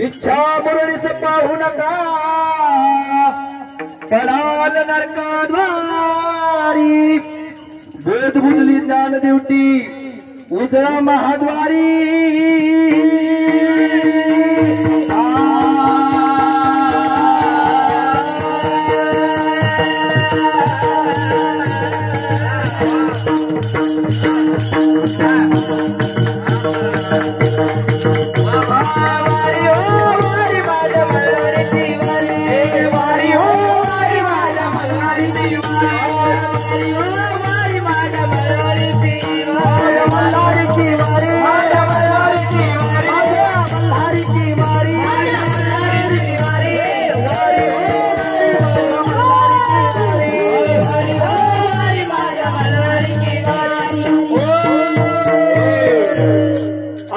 इच्छा मुरळीस पाहू नका पडाल नरकाद्वारी बोध बुजली ज्ञान देवटी उजळा महाद्वारी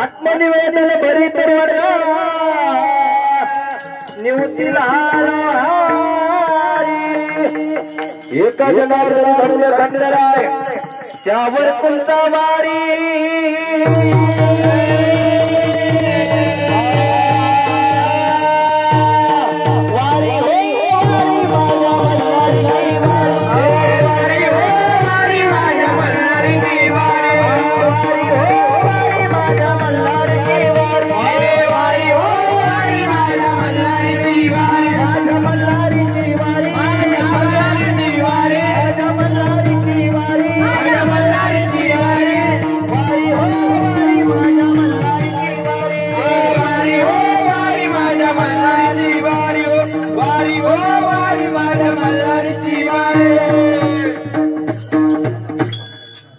आत्मनिवेदन बरी तर निवृत्तीला एका जनावर धन्य खंडराय त्यावर कोणता वारी